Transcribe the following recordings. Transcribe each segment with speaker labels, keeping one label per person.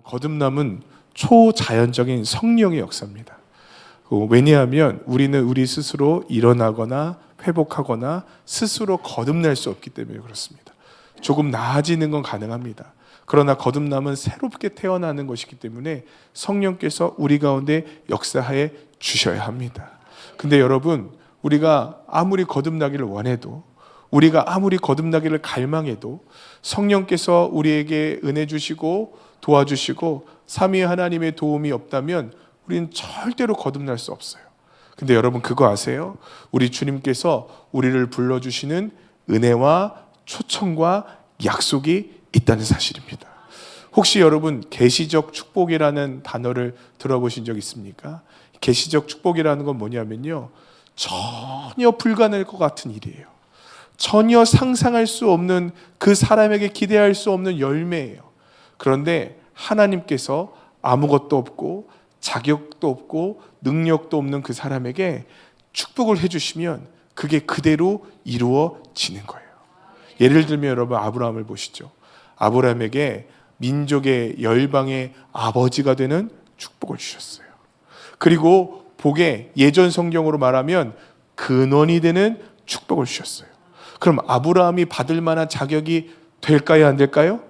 Speaker 1: 거듭남은 초자연적인 성령의 역사입니다. 왜냐하면 우리는 우리 스스로 일어나거나 회복하거나 스스로 거듭날 수 없기 때문에 그렇습니다. 조금 나아지는 건 가능합니다. 그러나 거듭남은 새롭게 태어나는 것이기 때문에 성령께서 우리 가운데 역사하여 주셔야 합니다. 근데 여러분, 우리가 아무리 거듭나기를 원해도, 우리가 아무리 거듭나기를 갈망해도 성령께서 우리에게 은혜 주시고 도와주시고 삼위 하나님의 도움이 없다면 우리는 절대로 거듭날 수 없어요. 근데 여러분 그거 아세요? 우리 주님께서 우리를 불러주시는 은혜와 초청과 약속이 있다는 사실입니다. 혹시 여러분 계시적 축복이라는 단어를 들어보신 적 있습니까? 계시적 축복이라는 건 뭐냐면요, 전혀 불가능할 것 같은 일이에요. 전혀 상상할 수 없는, 그 사람에게 기대할 수 없는 열매예요. 그런데 하나님께서 아무것도 없고 자격도 없고 능력도 없는 그 사람에게 축복을 해주시면 그게 그대로 이루어지는 거예요. 예를 들면 여러분 아브라함을 보시죠. 아브라함에게 민족의 열방의 아버지가 되는 축복을 주셨어요. 그리고 복의 예전 성경으로 말하면 근원이 되는 축복을 주셨어요. 그럼 아브라함이 받을 만한 자격이 될까요, 안 될까요?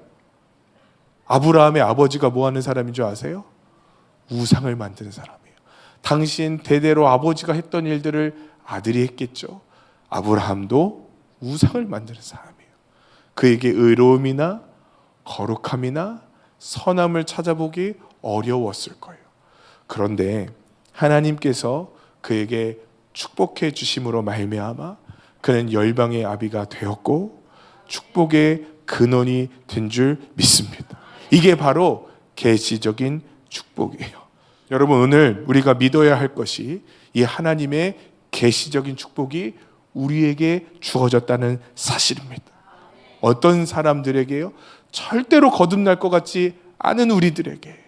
Speaker 1: 아브라함의 아버지가 뭐 하는 사람인 줄 아세요? 우상을 만드는 사람이에요. 당신 대대로 아버지가 했던 일들을 아들이 했겠죠. 아브라함도 우상을 만드는 사람이에요. 그에게 의로움이나 거룩함이나 선함을 찾아보기 어려웠을 거예요. 그런데 하나님께서 그에게 축복해 주심으로 말미암아 그는 열방의 아비가 되었고 축복의 근원이 된 줄 믿습니다. 이게 바로 계시적인 축복이에요. 여러분, 오늘 우리가 믿어야 할 것이 이 하나님의 계시적인 축복이 우리에게 주어졌다는 사실입니다. 어떤 사람들에게요? 절대로 거듭날 것 같지 않은 우리들에게,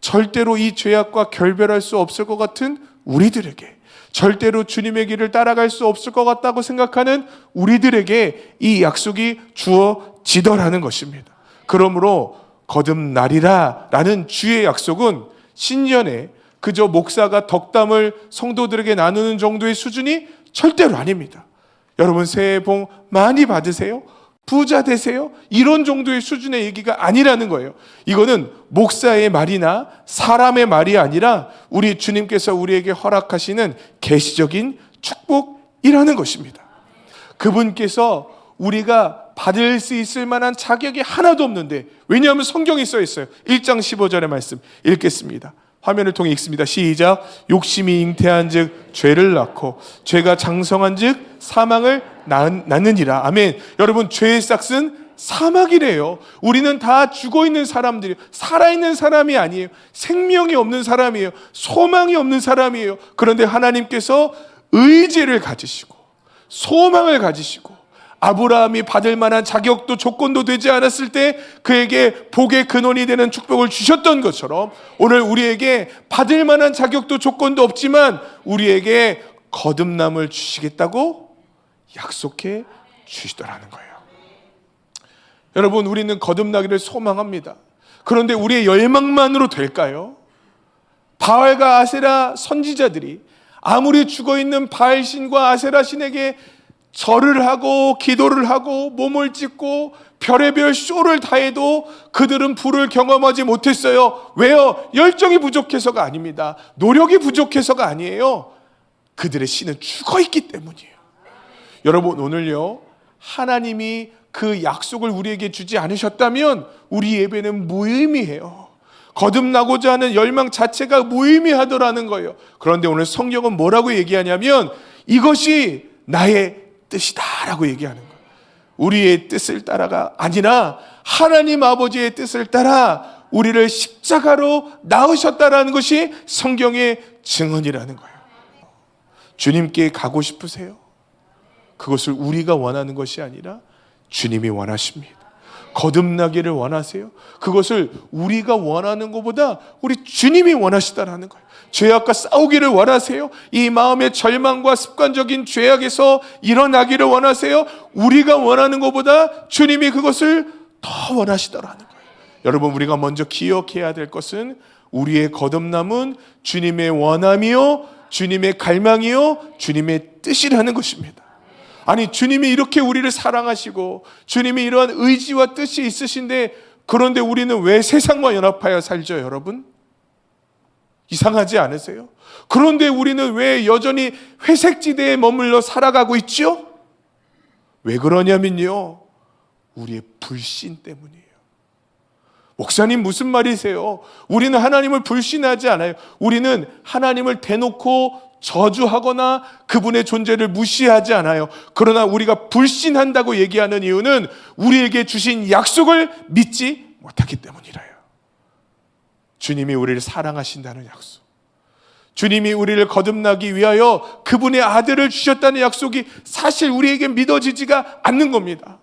Speaker 1: 절대로 이 죄악과 결별할 수 없을 것 같은 우리들에게, 절대로 주님의 길을 따라갈 수 없을 것 같다고 생각하는 우리들에게 이 약속이 주어지더라는 것입니다. 그러므로 거듭나리라 라는 주의 약속은 신년에 그저 목사가 덕담을 성도들에게 나누는 정도의 수준이 절대로 아닙니다. 여러분 새해 복 많이 받으세요, 부자 되세요, 이런 정도의 수준의 얘기가 아니라는 거예요. 이거는 목사의 말이나 사람의 말이 아니라 우리 주님께서 우리에게 허락하시는 계시적인 축복이라는 것입니다. 그분께서 우리가 받을 수 있을 만한 자격이 하나도 없는데, 왜냐하면 성경에 써 있어요. 1장 15절의 말씀 읽겠습니다. 화면을 통해 읽습니다. 시작. 욕심이 잉태한 즉 죄를 낳고 죄가 장성한 즉 사망을 낳느니라. 아멘. 여러분, 죄의 싹은 사망이래요. 우리는 다 죽어있는 사람들이에요. 살아있는 사람이 아니에요. 생명이 없는 사람이에요. 소망이 없는 사람이에요. 그런데 하나님께서 의지를 가지시고 소망을 가지시고 아브라함이 받을 만한 자격도 조건도 되지 않았을 때 그에게 복의 근원이 되는 축복을 주셨던 것처럼 오늘 우리에게 받을 만한 자격도 조건도 없지만 우리에게 거듭남을 주시겠다고 약속해 주시더라는 거예요. 여러분, 우리는 거듭나기를 소망합니다. 그런데 우리의 열망만으로 될까요? 바알과 아세라 선지자들이 아무리 죽어있는 바알신과 아세라신에게 절을 하고 기도를 하고 몸을 찢고 별의별 쇼를 다해도 그들은 불을 경험하지 못했어요. 왜요? 열정이 부족해서가 아닙니다. 노력이 부족해서가 아니에요. 그들의 신은 죽어있기 때문이에요. 여러분, 오늘요, 하나님이 그 약속을 우리에게 주지 않으셨다면 우리 예배는 무의미해요. 거듭나고자 하는 열망 자체가 무의미하더라는 거예요. 그런데 오늘 성경은 뭐라고 얘기하냐면 이것이 나의 뜻이다라고 얘기하는 거예요. 우리의 뜻을 따라가 아니라 하나님 아버지의 뜻을 따라 우리를 십자가로 낳으셨다라는 것이 성경의 증언이라는 거예요. 주님께 가고 싶으세요? 그것을 우리가 원하는 것이 아니라 주님이 원하십니다. 거듭나기를 원하세요? 그것을 우리가 원하는 것보다 우리 주님이 원하시다라는 거예요. 죄악과 싸우기를 원하세요? 이 마음의 절망과 습관적인 죄악에서 일어나기를 원하세요? 우리가 원하는 것보다 주님이 그것을 더 원하시더라는 거예요. 여러분, 우리가 먼저 기억해야 될 것은 우리의 거듭남은 주님의 원함이요, 주님의 갈망이요, 주님의 뜻이라는 것입니다. 아니, 주님이 이렇게 우리를 사랑하시고 주님이 이러한 의지와 뜻이 있으신데, 그런데 우리는 왜 세상과 연합하여 살죠, 여러분? 이상하지 않으세요? 그런데 우리는 왜 여전히 회색지대에 머물러 살아가고 있죠? 왜 그러냐면요, 우리의 불신 때문이에요. 목사님, 무슨 말이세요? 우리는 하나님을 불신하지 않아요. 우리는 하나님을 대놓고 저주하거나 그분의 존재를 무시하지 않아요. 그러나 우리가 불신한다고 얘기하는 이유는 우리에게 주신 약속을 믿지 못하기 때문이라요. 주님이 우리를 사랑하신다는 약속, 주님이 우리를 거듭나기 위하여 그분의 아들을 주셨다는 약속이 사실 우리에게 믿어지지가 않는 겁니다.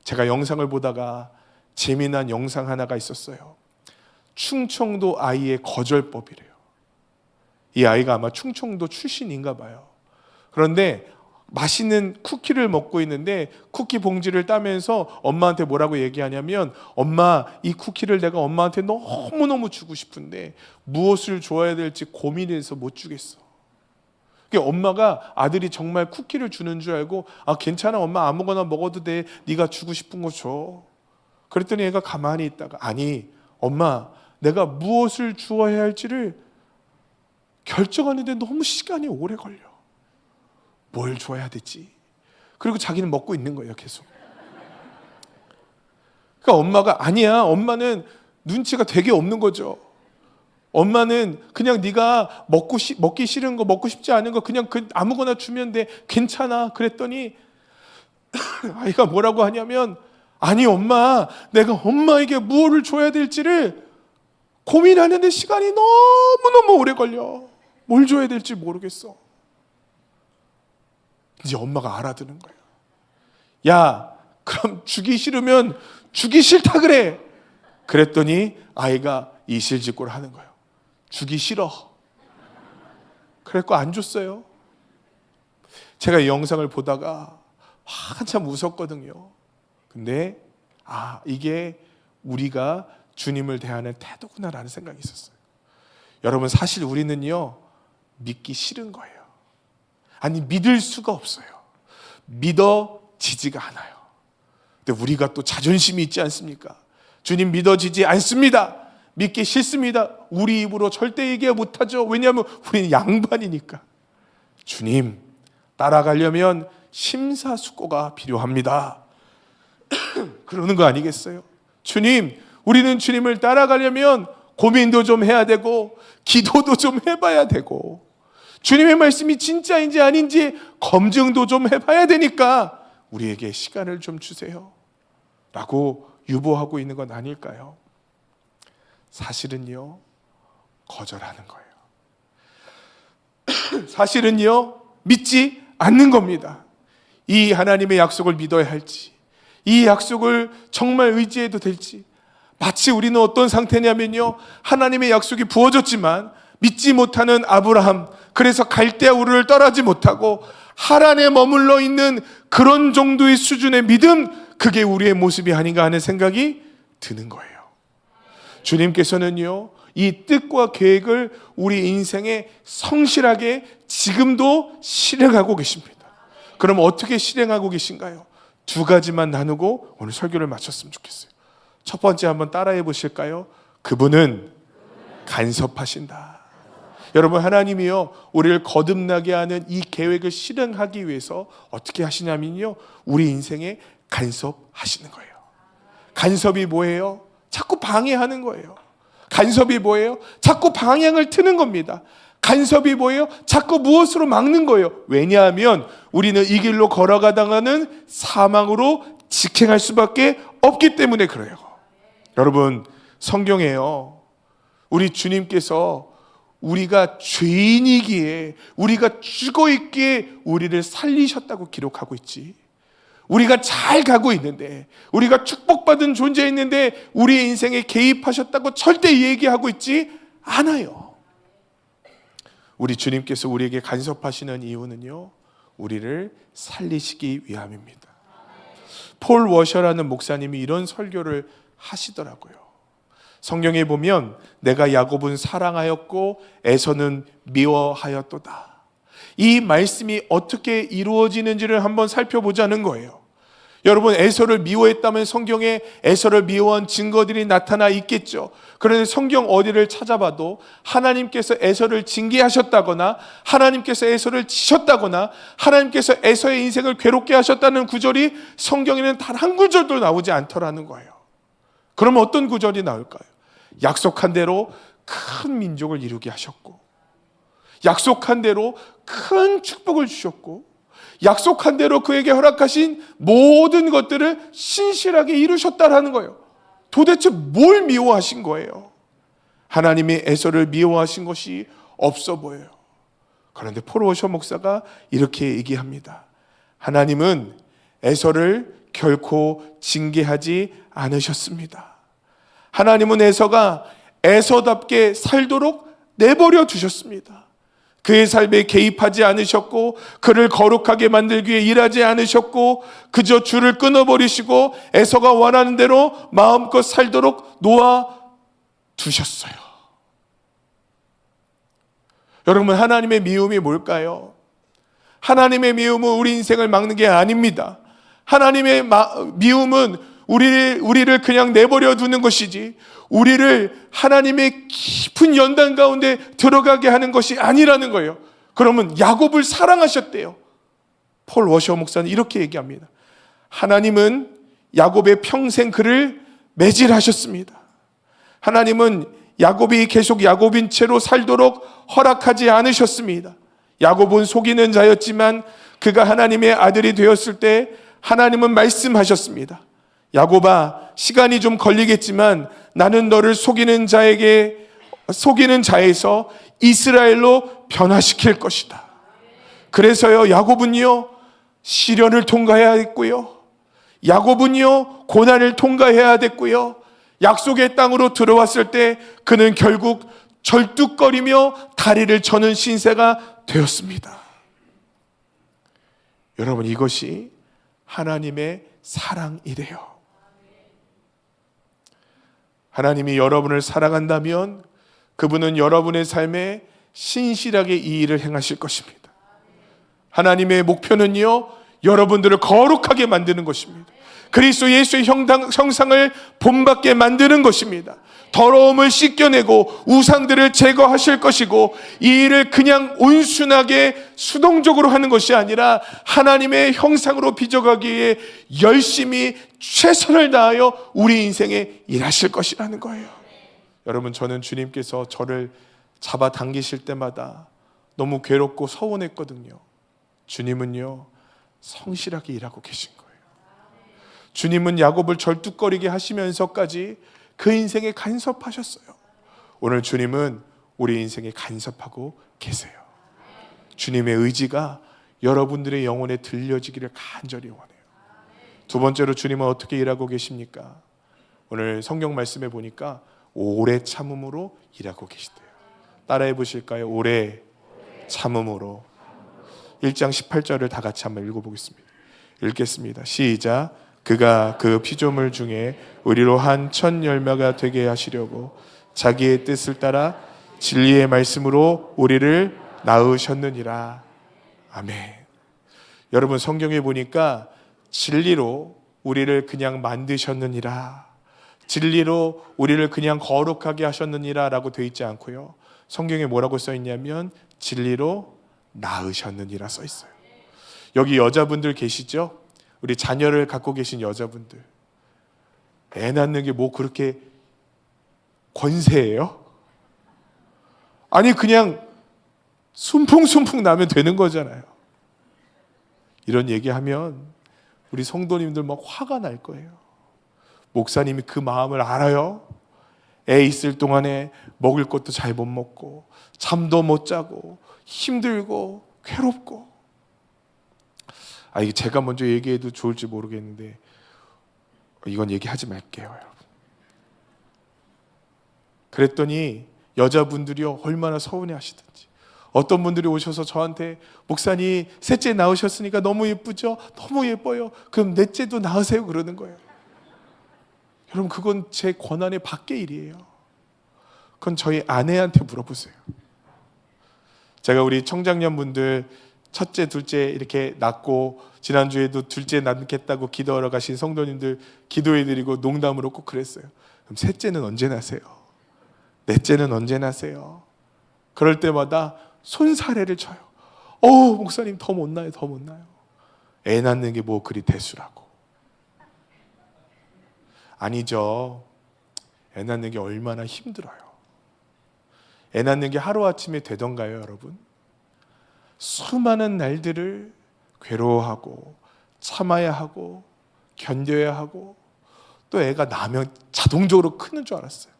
Speaker 1: 제가 영상을 보다가 재미난 영상 하나가 있었어요. 충청도 아이의 거절법이래요. 이 아이가 아마 충청도 출신인가 봐요. 그런데 맛있는 쿠키를 먹고 있는데 쿠키 봉지를 따면서 엄마한테 뭐라고 얘기하냐면, 엄마, 이 쿠키를 내가 엄마한테 너무너무 주고 싶은데 무엇을 줘야 될지 고민해서 못 주겠어. 그러니까 엄마가 아들이 정말 쿠키를 주는 줄 알고, 아, 괜찮아, 엄마 아무거나 먹어도 돼, 네가 주고 싶은 거 줘. 그랬더니 얘가 가만히 있다가, 아니 엄마, 내가 무엇을 주어야 할지를 결정하는데 너무 시간이 오래 걸려. 뭘 줘야 되지? 그리고 자기는 먹고 있는 거예요, 계속. 그러니까 엄마가, 아니야, 엄마는 눈치가 되게 없는 거죠. 엄마는 그냥 네가 먹기 싫은 거, 먹고 싶지 않은 거 그냥 아무거나 주면 돼, 괜찮아. 그랬더니 아이가 뭐라고 하냐면, 아니 엄마, 내가 엄마에게 무엇을 줘야 될지를 고민하는데 시간이 너무너무 오래 걸려. 뭘 줘야 될지 모르겠어. 이제 엄마가 알아듣는 거예요. 야, 그럼 주기 싫으면 주기 싫다 그래. 그랬더니 아이가 이실직고를 하는 거예요. 주기 싫어. 그래서 안 줬어요. 제가 이 영상을 보다가 한참 웃었거든요. 근데 이게 우리가 주님을 대하는 태도구나라는 생각이 있었어요. 여러분, 사실 우리는요, 믿기 싫은 거예요. 아니, 믿을 수가 없어요. 믿어지지가 않아요. 근데 우리가 또 자존심이 있지 않습니까? 주님 믿어지지 않습니다, 믿기 싫습니다, 우리 입으로 절대 얘기 못하죠. 왜냐하면 우리는 양반이니까. 주님 따라가려면 심사숙고가 필요합니다. 그러는 거 아니겠어요? 주님, 우리는 주님을 따라가려면 고민도 좀 해야 되고 기도도 좀 해봐야 되고 주님의 말씀이 진짜인지 아닌지 검증도 좀 해봐야 되니까 우리에게 시간을 좀 주세요 라고 유보하고 있는 건 아닐까요? 사실은요, 거절하는 거예요. 사실은요, 믿지 않는 겁니다. 이 하나님의 약속을 믿어야 할지, 이 약속을 정말 의지해도 될지. 마치 우리는 어떤 상태냐면요, 하나님의 약속이 부어졌지만 믿지 못하는 아브라함, 그래서 갈대아 우르를 떠나지 못하고 하란에 머물러 있는 그런 정도의 수준의 믿음, 그게 우리의 모습이 아닌가 하는 생각이 드는 거예요. 주님께서는요, 이 뜻과 계획을 우리 인생에 성실하게 지금도 실행하고 계십니다. 그럼 어떻게 실행하고 계신가요? 두 가지만 나누고 오늘 설교를 마쳤으면 좋겠어요. 첫 번째 한번 따라해 보실까요? 그분은 간섭하신다. 여러분, 하나님이요, 우리를 거듭나게 하는 이 계획을 실행하기 위해서 어떻게 하시냐면요, 우리 인생에 간섭하시는 거예요. 간섭이 뭐예요? 자꾸 방해하는 거예요. 간섭이 뭐예요? 자꾸 방향을 트는 겁니다. 간섭이 뭐예요? 자꾸 무엇으로 막는 거예요. 왜냐하면 우리는 이 길로 걸어가다가는 사망으로 직행할 수밖에 없기 때문에 그래요. 여러분, 성경에요, 우리 주님께서 우리가 죄인이기에, 우리가 죽어있기에 우리를 살리셨다고 기록하고 있지. 우리가 잘 가고 있는데, 우리가 축복받은 존재였는데 우리 인생에 개입하셨다고 절대 얘기하고 있지 않아요. 우리 주님께서 우리에게 간섭하시는 이유는요, 우리를 살리시기 위함입니다. 폴 워셔라는 목사님이 이런 설교를 하시더라고요. 성경에 보면 내가 야곱은 사랑하였고 에서는 미워하였도다. 이 말씀이 어떻게 이루어지는지를 한번 살펴보자는 거예요. 여러분, 에서를 미워했다면 성경에 에서를 미워한 증거들이 나타나 있겠죠. 그런데 성경 어디를 찾아봐도 하나님께서 에서를 징계하셨다거나 하나님께서 에서를 치셨다거나 하나님께서 에서의 인생을 괴롭게 하셨다는 구절이 성경에는 단 한 구절도 나오지 않더라는 거예요. 그럼 어떤 구절이 나올까요? 약속한 대로 큰 민족을 이루게 하셨고, 약속한 대로 큰 축복을 주셨고, 약속한 대로 그에게 허락하신 모든 것들을 신실하게 이루셨다라는 거예요. 도대체 뭘 미워하신 거예요? 하나님이 에서를 미워하신 것이 없어 보여요. 그런데 폴 워셔 목사가 이렇게 얘기합니다. 하나님은 에서를 결코 징계하지 않으셨습니다. 하나님은 에서가 에서답게 살도록 내버려 두셨습니다. 그의 삶에 개입하지 않으셨고 그를 거룩하게 만들기 위해 일하지 않으셨고 그저 줄을 끊어버리시고 에서가 원하는 대로 마음껏 살도록 놓아두셨어요. 여러분, 하나님의 미움이 뭘까요? 하나님의 미움은 우리 인생을 막는 게 아닙니다. 하나님의 미움은 우리를 그냥 내버려 두는 것이지 우리를 하나님의 깊은 연단 가운데 들어가게 하는 것이 아니라는 거예요. 그러면 야곱을 사랑하셨대요. 폴 워셔 목사는 이렇게 얘기합니다. 하나님은 야곱의 평생 그를 매질하셨습니다. 하나님은 야곱이 계속 야곱인 채로 살도록 허락하지 않으셨습니다. 야곱은 속이는 자였지만 그가 하나님의 아들이 되었을 때 하나님은 말씀하셨습니다. 야곱아, 시간이 좀 걸리겠지만 나는 너를 속이는 자에서 이스라엘로 변화시킬 것이다. 그래서요, 야곱은요 시련을 통과해야 했고요, 야곱은요 고난을 통과해야 됐고요, 약속의 땅으로 들어왔을 때 그는 결국 절뚝거리며 다리를 저는 신세가 되었습니다. 여러분, 이것이 하나님의 사랑이래요. 하나님이 여러분을 사랑한다면 그분은 여러분의 삶에 신실하게 이 일을 행하실 것입니다. 하나님의 목표는요, 여러분들을 거룩하게 만드는 것입니다. 그리스도 예수의 형상을 본받게 만드는 것입니다. 더러움을 씻겨내고 우상들을 제거하실 것이고, 이 일을 그냥 온순하게 수동적으로 하는 것이 아니라 하나님의 형상으로 빚어가기 위해 열심히 최선을 다하여 우리 인생에 일하실 것이라는 거예요. 여러분, 저는 주님께서 저를 잡아당기실 때마다 너무 괴롭고 서운했거든요. 주님은요 성실하게 일하고 계신 거예요. 주님은 야곱을 절뚝거리게 하시면서까지 그 인생에 간섭하셨어요. 오늘 주님은 우리 인생에 간섭하고 계세요. 주님의 의지가 여러분들의 영혼에 들려지기를 간절히 원해요. 두 번째로 주님은 어떻게 일하고 계십니까? 오늘 성경 말씀에 보니까 오래 참음으로 일하고 계시대요. 따라해 보실까요? 오래 참음으로. 1장 18절을 다 같이 한번 읽어보겠습니다. 읽겠습니다. 시작. 그가 그 피조물 중에 우리로 한 첫 열매가 되게 하시려고 자기의 뜻을 따라 진리의 말씀으로 우리를 낳으셨느니라. 아멘. 여러분, 성경에 보니까 진리로 우리를 그냥 만드셨느니라, 진리로 우리를 그냥 거룩하게 하셨느니라 라고 되어 있지 않고요, 성경에 뭐라고 써 있냐면 진리로 낳으셨느니라 써 있어요. 여기 여자분들 계시죠? 우리 자녀를 갖고 계신 여자분들, 애 낳는 게 뭐 그렇게 권세예요? 아니, 그냥 순풍순풍 나면 되는 거잖아요. 이런 얘기하면 우리 성도님들 막 화가 날 거예요. 목사님이 그 마음을 알아요. 애 있을 동안에 먹을 것도 잘 못 먹고 잠도 못 자고 힘들고 괴롭고. 이게 제가 먼저 얘기해도 좋을지 모르겠는데 이건 얘기하지 말게요, 여러분. 그랬더니 여자분들이요 얼마나 서운해 하시든지, 어떤 분들이 오셔서 저한테 목사님 셋째 낳으셨으니까 너무 예쁘죠? 너무 예뻐요. 그럼 넷째도 낳으세요 그러는 거예요. 여러분, 그건 제 권한의 밖의 일이에요. 그건 저희 아내한테 물어보세요. 제가 우리 청장년분들 첫째, 둘째 이렇게 낳고 지난주에도 둘째 낳겠다고 기도하러 가신 성도님들 기도해드리고 농담으로 꼭 그랬어요. 그럼 셋째는 언제 나세요? 넷째는 언제 나세요? 그럴 때마다 손사래를 쳐요. 목사님 더 못 나요, 더 못 나요. 애 낳는 게 뭐 그리 대수라고. 아니죠. 애 낳는 게 얼마나 힘들어요. 애 낳는 게 하루아침에 되던가요, 여러분? 수많은 날들을 괴로워하고 참아야 하고 견뎌야 하고, 또 애가 나면 자동적으로 크는 줄 알았어요.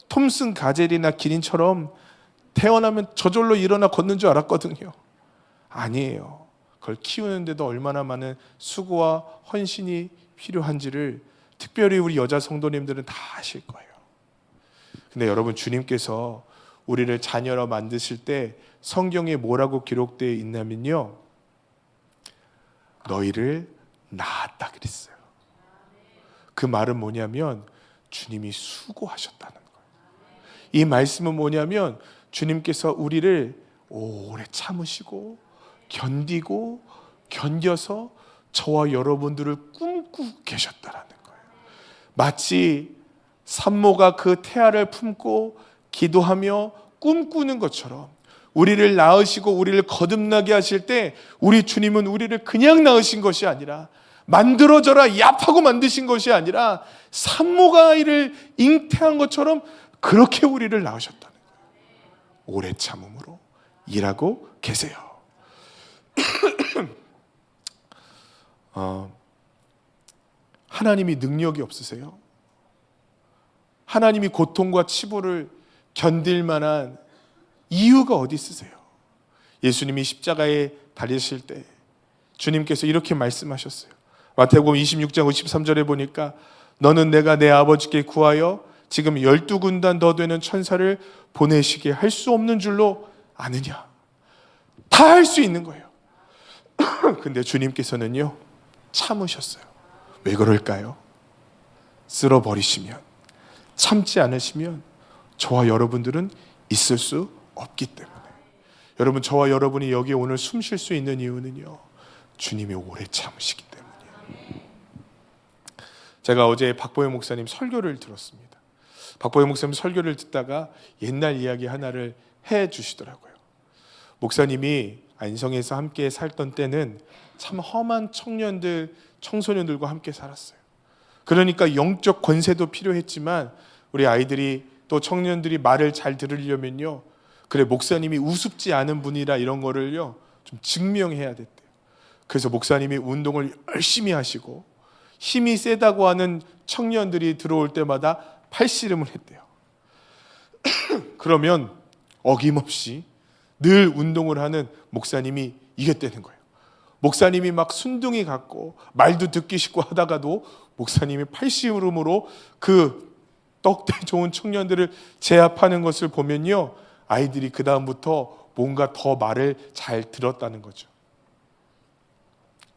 Speaker 1: 톰슨 가젤이나 기린처럼 태어나면 저절로 일어나 걷는 줄 알았거든요. 아니에요. 그걸 키우는데도 얼마나 많은 수고와 헌신이 필요한지를 특별히 우리 여자 성도님들은 다 아실 거예요. 근데 여러분, 주님께서 우리를 자녀로 만드실 때 성경에 뭐라고 기록되어 있냐면요, 너희를 낳았다 그랬어요. 그 말은 뭐냐면 주님이 수고하셨다는 거예요. 이 말씀은 뭐냐면 주님께서 우리를 오래 참으시고 견디고 견뎌서 저와 여러분들을 꿈꾸고 계셨다라는 거예요. 마치 산모가 그 태아를 품고 기도하며 꿈꾸는 것처럼 우리를 낳으시고 우리를 거듭나게 하실 때 우리 주님은 우리를 그냥 낳으신 것이 아니라, 만들어져라 얍하고 만드신 것이 아니라 산모가 아이를 잉태한 것처럼 그렇게 우리를 낳으셨다는 거예요. 오래 참음으로 일하고 계세요. 하나님이 능력이 없으세요? 하나님이 고통과 치부를 견딜 만한 이유가 어디 있으세요? 예수님이 십자가에 달리실 때 주님께서 이렇게 말씀하셨어요. 마태복음 26장 53절에 보니까 너는 내가 내 아버지께 구하여 지금 12군단 더 되는 천사를 보내시게 할 수 없는 줄로 아느냐? 다 할 수 있는 거예요. 근데 주님께서는요, 참으셨어요. 왜 그럴까요? 쓸어버리시면, 참지 않으시면 저와 여러분들은 있을 수 없기 때문에. 여러분, 저와 여러분이 여기에 오늘 숨 쉴 수 있는 이유는요, 주님이 오래 참으시기 때문이에요. 제가 어제 박보영 목사님 설교를 들었습니다. 박보영 목사님 설교를 듣다가 옛날 이야기 하나를 해 주시더라고요. 목사님이 안성에서 함께 살던 때는 참 험한 청소년들과 함께 살았어요. 그러니까 영적 권세도 필요했지만 우리 아이들이 또 청년들이 말을 잘 들으려면요, 그래 목사님이 우습지 않은 분이라 이런 거를요 좀 증명해야 됐대요. 그래서 목사님이 운동을 열심히 하시고 힘이 세다고 하는 청년들이 들어올 때마다 팔씨름을 했대요. 그러면 어김없이 늘 운동을 하는 목사님이 이겼다는 거예요. 목사님이 막 순둥이 같고 말도 듣기 쉽고 하다가도 목사님이 팔씨름으로 그 떡대 좋은 청년들을 제압하는 것을 보면요, 아이들이 그 다음부터 뭔가 더 말을 잘 들었다는 거죠.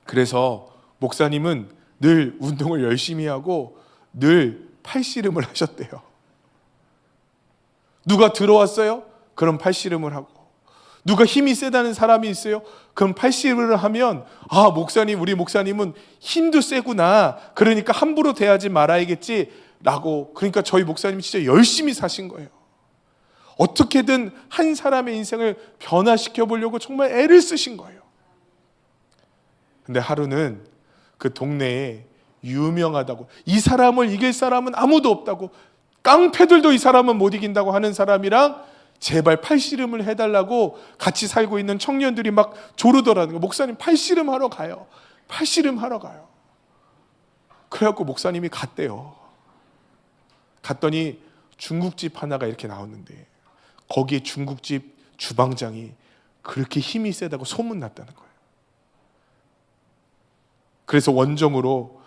Speaker 1: 그래서 목사님은 늘 운동을 열심히 하고 늘 팔씨름을 하셨대요. 누가 들어왔어요? 그럼 팔씨름을 하고, 누가 힘이 세다는 사람이 있어요? 그럼 팔씨름을 하면 우리 목사님은 힘도 세구나, 그러니까 함부로 대하지 말아야겠지 라고. 그러니까 저희 목사님이 진짜 열심히 사신 거예요. 어떻게든 한 사람의 인생을 변화시켜 보려고 정말 애를 쓰신 거예요. 근데 하루는 그 동네에 유명하다고, 이 사람을 이길 사람은 아무도 없다고, 깡패들도 이 사람은 못 이긴다고 하는 사람이랑 제발 팔씨름을 해달라고 같이 살고 있는 청년들이 막 조르더라는 거예요. 목사님 팔씨름 하러 가요. 팔씨름 하러 가요. 그래갖고 목사님이 갔대요. 갔더니 중국집 하나가 이렇게 나왔는데 거기에 중국집 주방장이 그렇게 힘이 세다고 소문났다는 거예요. 그래서 원정으로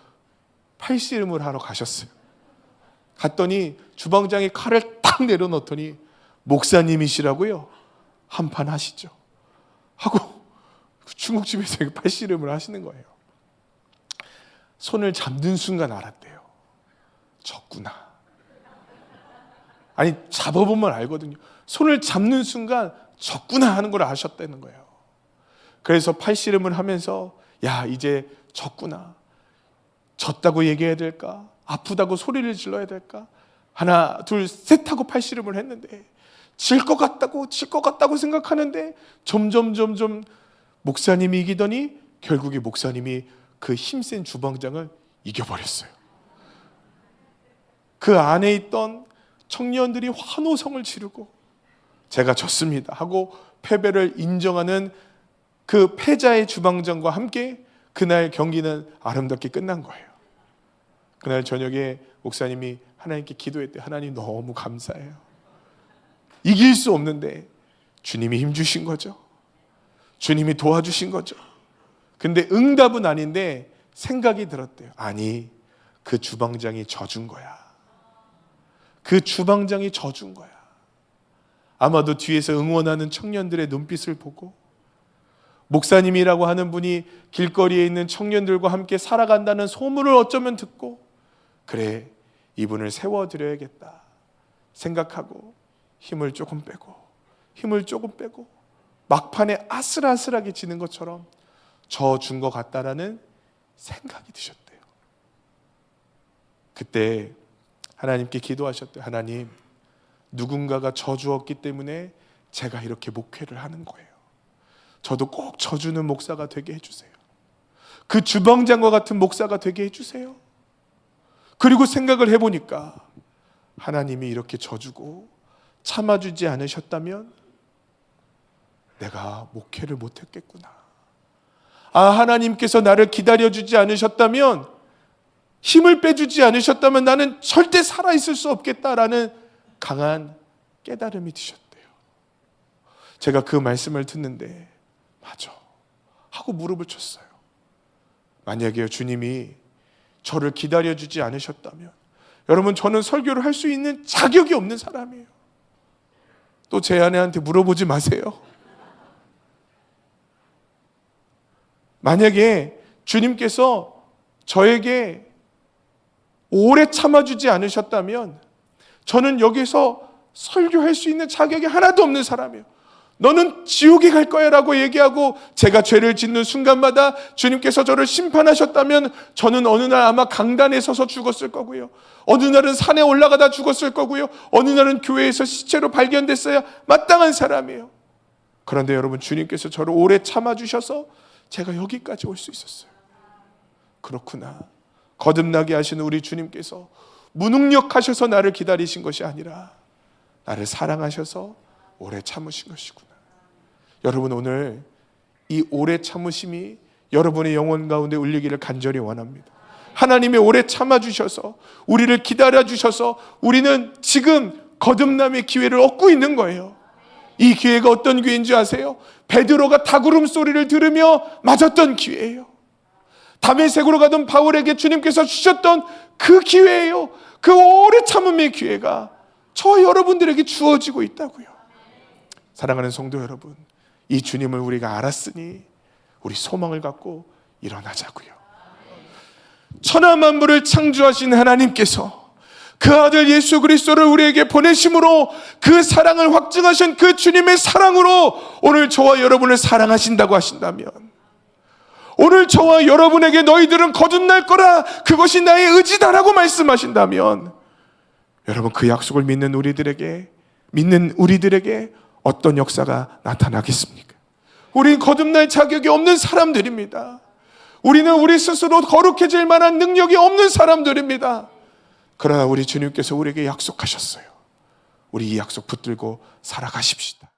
Speaker 1: 팔씨름을 하러 가셨어요. 갔더니 주방장이 칼을 딱 내려놓더니 목사님이시라고요? 한판 하시죠 하고 중국집에서 팔씨름을 하시는 거예요. 손을 잡는 순간 알았대요. 졌구나. 아니, 잡아보면 알거든요. 손을 잡는 순간 졌구나 하는 걸 아셨다는 거예요. 그래서 팔씨름을 하면서 야, 이제 졌구나. 졌다고 얘기해야 될까? 아프다고 소리를 질러야 될까? 하나, 둘, 셋 하고 팔씨름을 했는데 질 것 같다고 생각하는데 점점 목사님이 이기더니 결국에 목사님이 그 힘센 주방장을 이겨버렸어요. 그 안에 있던 청년들이 환호성을 지르고 제가 졌습니다 하고 패배를 인정하는 그 패자의 주방장과 함께 그날 경기는 아름답게 끝난 거예요. 그날 저녁에 목사님이 하나님께 기도했대요. 하나님 너무 감사해요. 이길 수 없는데 주님이 힘주신 거죠. 주님이 도와주신 거죠. 근데 응답은 아닌데 생각이 들었대요. 아니, 그 주방장이 져준 거야. 그 주방장이 져준 거야. 아마도 뒤에서 응원하는 청년들의 눈빛을 보고 목사님이라고 하는 분이 길거리에 있는 청년들과 함께 살아간다는 소문을 어쩌면 듣고 그래, 이분을 세워드려야겠다 생각하고 힘을 조금 빼고 막판에 아슬아슬하게 지는 것처럼 져준 것 같다라는 생각이 드셨대요. 그때 하나님께 기도하셨대요. 하나님, 누군가가 져주었기 때문에 제가 이렇게 목회를 하는 거예요. 저도 꼭 져주는 목사가 되게 해주세요. 그 주방장과 같은 목사가 되게 해주세요. 그리고 생각을 해보니까 하나님이 이렇게 져주고 참아주지 않으셨다면 내가 목회를 못했겠구나. 하나님께서 나를 기다려주지 않으셨다면, 힘을 빼주지 않으셨다면 나는 절대 살아있을 수 없겠다라는 강한 깨달음이 드셨대요. 제가 그 말씀을 듣는데 맞아 하고 무릎을 쳤어요. 만약에 주님이 저를 기다려주지 않으셨다면, 여러분, 저는 설교를 할 수 있는 자격이 없는 사람이에요. 또 제 아내한테 물어보지 마세요. 만약에 주님께서 저에게 오래 참아주지 않으셨다면 저는 여기서 설교할 수 있는 자격이 하나도 없는 사람이에요. 너는 지옥에 갈 거야 라고 얘기하고 제가 죄를 짓는 순간마다 주님께서 저를 심판하셨다면 저는 어느 날 아마 강단에 서서 죽었을 거고요, 어느 날은 산에 올라가다 죽었을 거고요, 어느 날은 교회에서 시체로 발견됐어야 마땅한 사람이에요. 그런데 여러분, 주님께서 저를 오래 참아주셔서 제가 여기까지 올 수 있었어요. 그렇구나. 거듭나게 하시는 우리 주님께서 무능력하셔서 나를 기다리신 것이 아니라 나를 사랑하셔서 오래 참으신 것이구나. 여러분, 오늘 이 오래 참으심이 여러분의 영혼 가운데 울리기를 간절히 원합니다. 하나님이 오래 참아주셔서 우리를 기다려주셔서 우리는 지금 거듭남의 기회를 얻고 있는 거예요. 이 기회가 어떤 기회인지 아세요? 베드로가 닭울음 소리를 들으며 맞았던 기회예요. 다메섹으로 가던 바울에게 주님께서 주셨던 그 기회예요. 그 오래 참음의 기회가 저 여러분들에게 주어지고 있다고요. 사랑하는 성도 여러분, 이 주님을 우리가 알았으니 우리 소망을 갖고 일어나자고요. 천하 만물을 창조하신 하나님께서 그 아들 예수 그리스도를 우리에게 보내심으로 그 사랑을 확증하신 그 주님의 사랑으로 오늘 저와 여러분을 사랑하신다고 하신다면, 오늘 저와 여러분에게 너희들은 거듭날 거라, 그것이 나의 의지다라고 말씀하신다면, 여러분, 그 약속을 믿는 우리들에게 어떤 역사가 나타나겠습니까? 우린 거듭날 자격이 없는 사람들입니다. 우리는 우리 스스로 거룩해질 만한 능력이 없는 사람들입니다. 그러나 우리 주님께서 우리에게 약속하셨어요. 우리 이 약속 붙들고 살아가십시다.